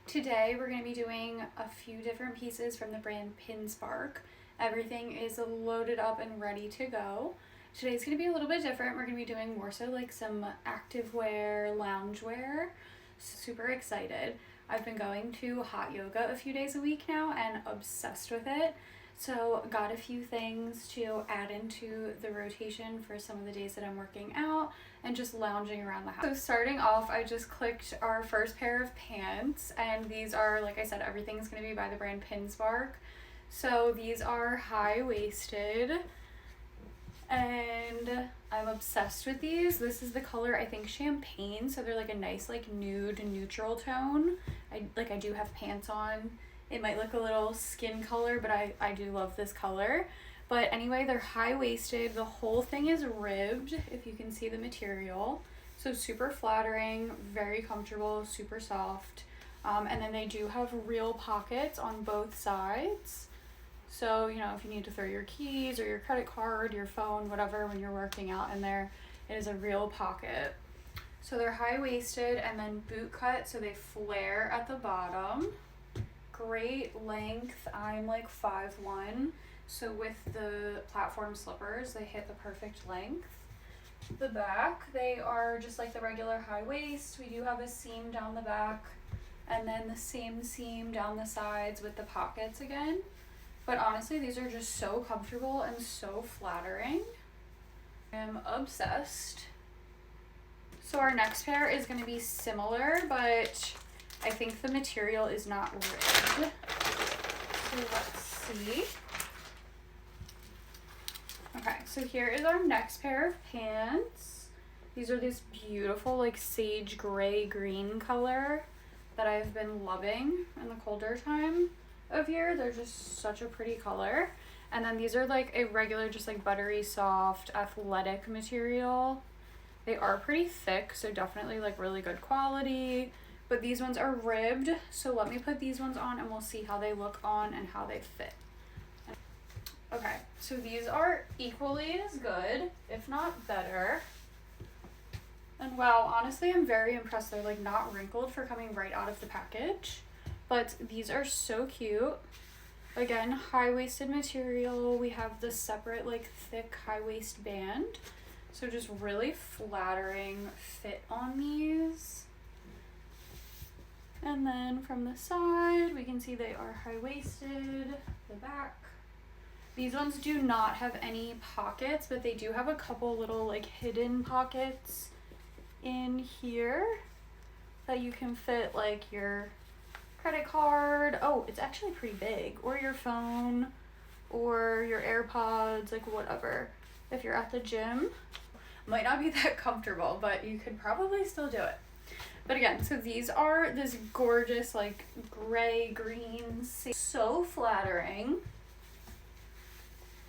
Today we're going to be doing a few different pieces from the brand Pinspark. Everything is loaded up and ready to go. Today's going to be a little bit different. We're going to be doing more so like some activewear, loungewear. Super excited. I've been going to hot yoga a few days a week now and obsessed with it. So got a few things to add into the rotation for some of the days that I'm working out and just lounging around the house. So starting off, I just clicked our first pair of pants, and these are, like I said, everything's going to be by the brand Pinspark. So these are high-waisted and I'm obsessed with these. This is the color, I think, champagne, so they're like a nice like nude neutral tone. I do have pants on. It might look a little skin color, but I do love this color. But anyway, they're high-waisted. The whole thing is ribbed, if you can see the material. So super flattering, very comfortable, super soft. And then they do have real pockets on both sides. So, you know, if you need to throw your keys or your credit card, your phone, whatever, when you're working out in there, it is a real pocket. So they're high-waisted and then boot cut, so they flare at the bottom. Great length. I'm like 5'1", so with the platform slippers they hit the perfect length. The back, they are just like the regular high waist. We do have a seam down the back and then the same seam down the sides with the pockets again. But honestly, these are just so comfortable and so flattering. I'm obsessed. So our next pair is going to be similar, but I think the material is not ribbed. So let's see. Okay, so here is our next pair of pants. These are this beautiful like sage gray green color that I've been loving in the colder time of year. They're just such a pretty color. And then these are like a regular, just like buttery soft athletic material. They are pretty thick, so definitely like really good quality. But these ones are ribbed, so let me put these ones on and we'll see how they look on and how they fit. Okay, so these are equally as good, if not better. And wow, honestly, I'm very impressed. They're like not wrinkled for coming right out of the package. But these are so cute. Again, high-waisted material. We have the separate like thick high waist band. So just really flattering fit on these. And then from the side, we can see they are high-waisted, the back. These ones do not have any pockets, but they do have a couple little like hidden pockets in here that you can fit like your credit card. Oh, it's actually pretty big. Or your phone, or your AirPods, like whatever. If you're at the gym, might not be that comfortable, but you could probably still do it. But again, so these are this gorgeous like gray green, so flattering.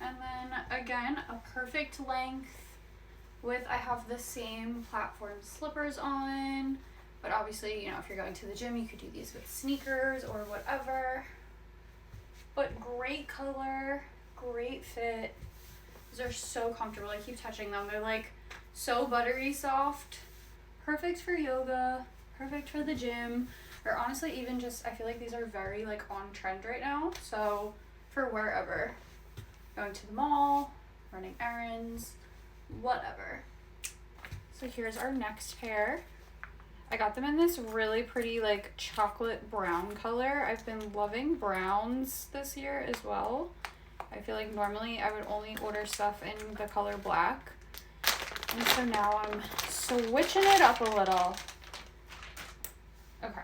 And then again, a perfect length with, I have the same platform slippers on, but obviously, you know, if you're going to the gym, you could do these with sneakers or whatever. But great color, great fit. These are so comfortable. I keep touching them. They're like so buttery soft. Perfect for yoga, perfect for the gym, or honestly even just, I feel like these are very like on trend right now, so for wherever. Going to the mall, running errands, whatever. So here's our next pair. I got them in this really pretty like chocolate brown color. I've been loving browns this year as well. I feel like normally I would only order stuff in the color black. And so now I'm switching it up a little. Okay,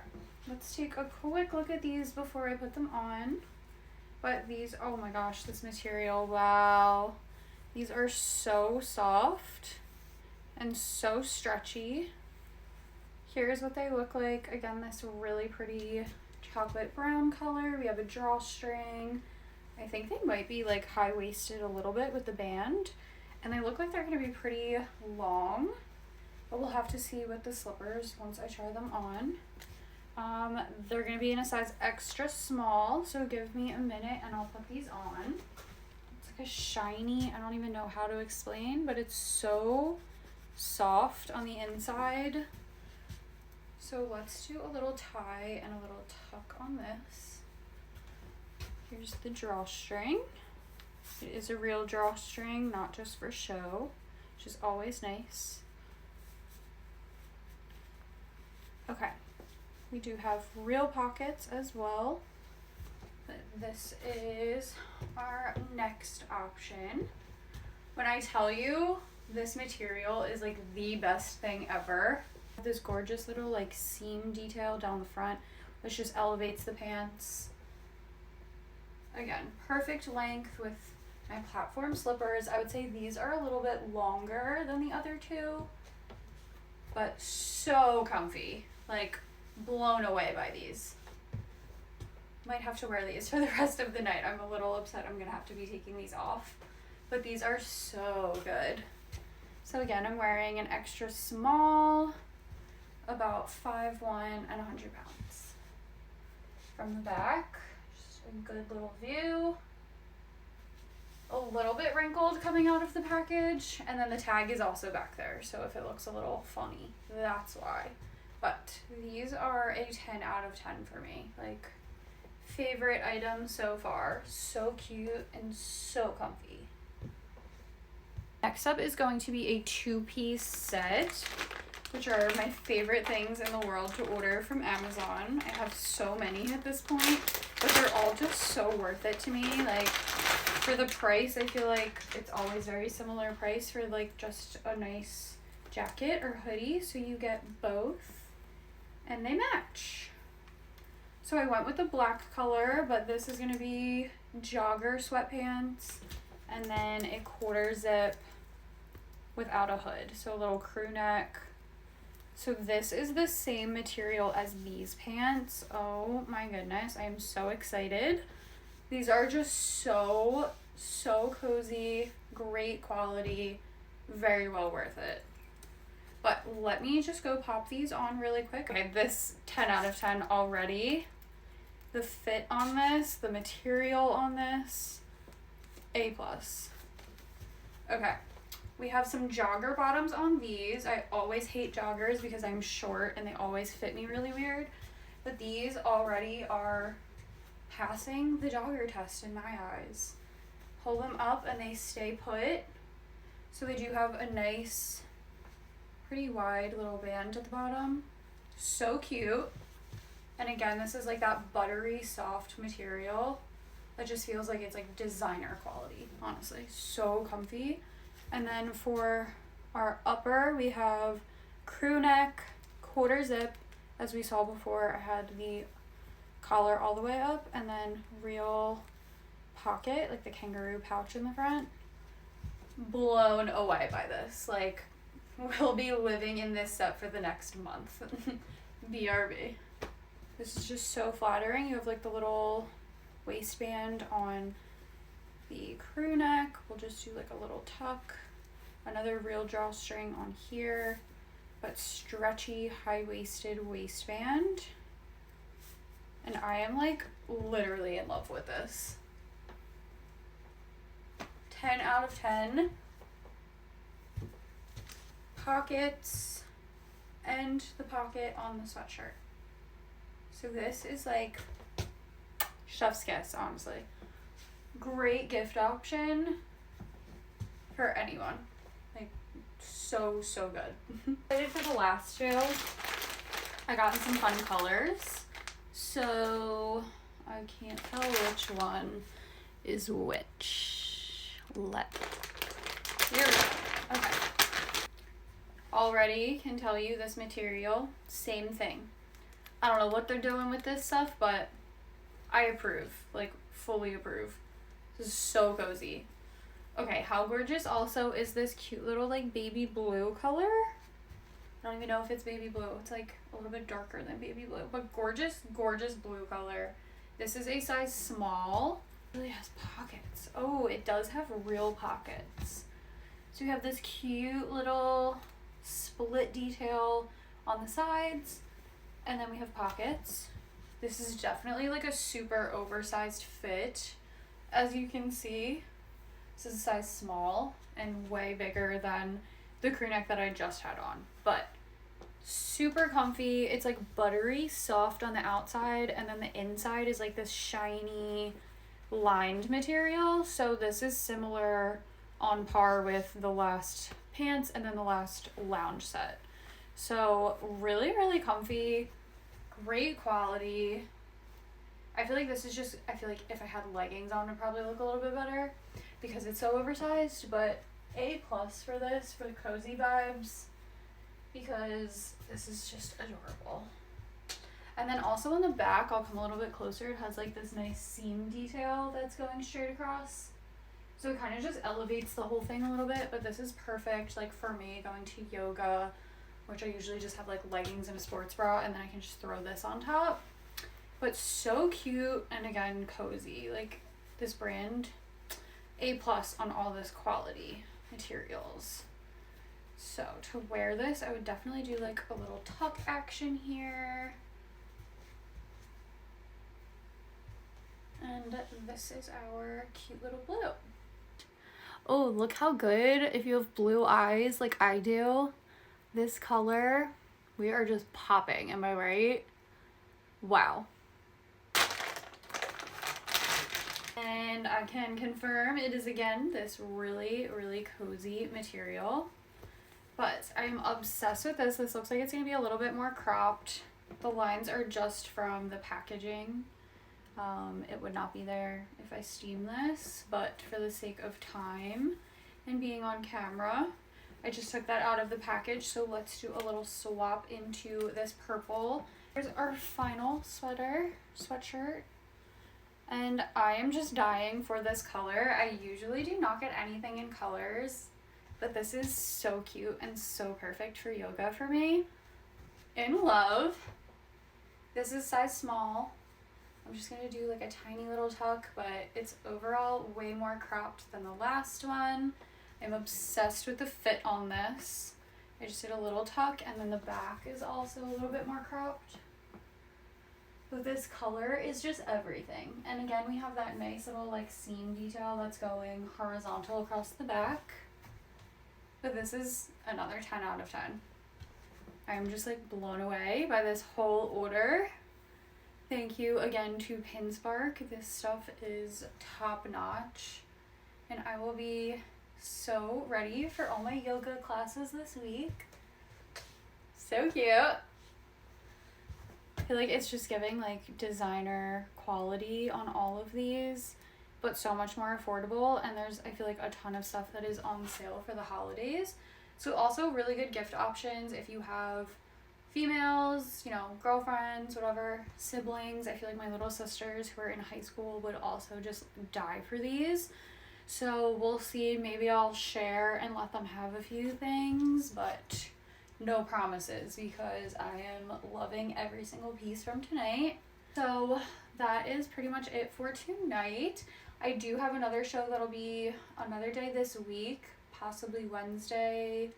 let's take a quick look at these before I put them on. But these, oh my gosh, this material, wow. These are so soft and so stretchy. Here's what they look like. Again, this really pretty chocolate brown color. We have a drawstring. I think they might be like high-waisted a little bit with the band. And they look like they're going to be pretty long, but we'll have to see with the slippers once I try them on. They're going to be in a size extra small, so give me a minute and I'll put these on. It's like a shiny, I don't even know how to explain, but it's so soft on the inside. So let's do a little tie and a little tuck on this. Here's the drawstring. It is a real drawstring, not just for show, which is always nice. Okay, we do have real pockets as well. But this is our next option. When I tell you, this material is like the best thing ever. This gorgeous little like seam detail down the front, which just elevates the pants. Again, perfect length with my platform slippers. I would say these are a little bit longer than the other two, but so comfy. Like, blown away by these. Might have to wear these for the rest of the night. I'm a little upset I'm gonna have to be taking these off, but these are so good. So again, I'm wearing an extra small, about 5'1" and 100 pounds. From the back, just a good little view. A little bit wrinkled coming out of the package, and then the tag is also back there, so if it looks a little funny, that's why. But these are a 10 out of 10 for me. Like, favorite item so far. So cute and so comfy. Next up is going to be a 2-piece set, which are my favorite things in the world to order from Amazon. I have so many at this point, but they're all just so worth it to me. Like, for the price, I feel like it's always very similar price for like just a nice jacket or hoodie, so you get both and they match. So I went with the black color, but this is gonna be jogger sweatpants and then a quarter zip without a hood, so a little crew neck. So this is the same material as these pants. Oh my goodness, I am so excited. These are just so cozy, great quality, very well worth it. But let me just go pop these on really quick. Okay, this 10 out of 10 already. The fit on this, the material on this, A+. Okay, we have some jogger bottoms on these. I always hate joggers because I'm short and they always fit me really weird. But these already are passing the jogger test in my eyes. Pull them up and they stay put. So they do have a nice, pretty wide little band at the bottom. So cute. And again, this is like that buttery soft material that just feels like it's like designer quality, honestly. So comfy. And then for our upper, we have crew neck, quarter zip. As we saw before, I had the collar all the way up, and then real pocket, like the kangaroo pouch in the front. Blown away by this. Like, we'll be living in this set for the next month. BRB. This is just so flattering. You have like the little waistband on the crew neck. We'll just do like a little tuck. Another real drawstring on here, but stretchy, high-waisted waistband. And I am like literally in love with this. 10 out of 10. Pockets and the pocket on the sweatshirt. So this is like chef's kiss, honestly. Great gift option for anyone. Like, so good. Excited for the last two. I got in some fun colors. So I can't tell which one is which. Here we go. Okay. Already can tell you this material, same thing. I don't know what they're doing with this stuff, but I approve, like fully approve. This is so cozy. Okay, how gorgeous also is this cute little like baby blue color? I don't even know if it's baby blue. It's like a little bit darker than baby blue, but gorgeous blue color. This is a size small. It really has pockets. Oh, it does have real pockets. So you have this cute little split detail on the sides, and then we have pockets. This is definitely like a super oversized fit, as you can see. This is a size small and way bigger than the crew neck that I just had on, but Super comfy. It's like buttery soft on the outside, and then the inside is like this shiny lined material. So this is similar, on par with the last pants and then the last lounge set. So really, really comfy, great quality. I feel like this is just, I feel like if I had leggings on, it'd probably look a little bit better because it's so oversized, but A+ for this, for the cozy vibes, because this is just adorable. And then also on the back, I'll come a little bit closer, it has like this nice seam detail that's going straight across. So it kind of just elevates the whole thing a little bit, but this is perfect like for me going to yoga, which I usually just have like leggings and a sports bra, and then I can just throw this on top. But so cute, and again, cozy. Like this brand, A+ on all this quality materials. So to wear this, I would definitely do like a little tuck action here. And this is our cute little blue. Oh, look how good if you have blue eyes like I do. This color, we are just popping, am I right? Wow. And I can confirm it is again this really, really cozy material. But I'm obsessed with this. This looks like it's going to be a little bit more cropped. The lines are just from the packaging. It would not be there if I steam this, but for the sake of time and being on camera, I just took that out of the package. So let's do a little swap into this purple. Here's our final sweatshirt. And I am just dying for this color. I usually do not get anything in colors, but this is so cute and so perfect for yoga for me. In love. This is size small. I'm just gonna do like a tiny little tuck, but it's overall way more cropped than the last one. I'm obsessed with the fit on this. I just did a little tuck, and then the back is also a little bit more cropped. But this color is just everything. And again, we have that nice little like seam detail that's going horizontal across the back. But this is another 10 out of 10. I'm just like blown away by this whole order. Thank you again to Pinspark. This stuff is top notch. And I will be so ready for all my yoga classes this week. So cute. I feel like it's just giving like designer quality on all of these, but so much more affordable. And there's, I feel like, a ton of stuff that is on sale for the holidays. So also really good gift options if you have females, you know, girlfriends, whatever, siblings. I feel like my little sisters who are in high school would also just die for these. So we'll see, maybe I'll share and let them have a few things, but no promises because I am loving every single piece from tonight. So that is pretty much it for tonight. I do have another show that'll be another day this week, possibly Wednesday.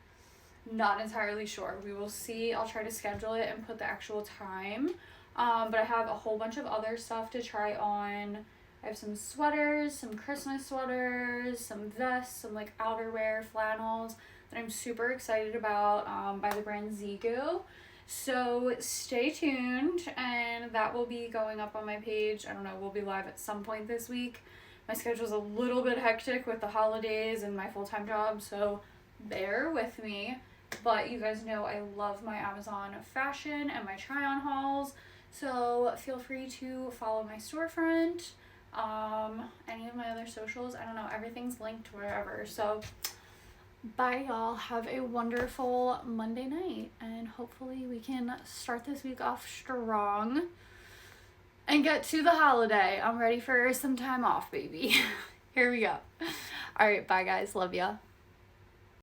Not entirely sure. We will see. I'll try to schedule it and put the actual time. But I have a whole bunch of other stuff to try on. I have some sweaters, some Christmas sweaters, some vests, some like outerwear, flannels that I'm super excited about by the brand Zigu. So stay tuned, and that will be going up on my page. I don't know, we'll be live at some point this week. My schedule's a little bit hectic with the holidays and my full-time job, so bear with me. But you guys know I love my Amazon fashion and my try-on hauls, so feel free to follow my storefront, any of my other socials. I don't know, everything's linked wherever. So bye y'all, have a wonderful Monday night, and hopefully we can start this week off strong and get to the holiday. I'm ready for some time off, baby. Here we go. All right, bye guys, love ya.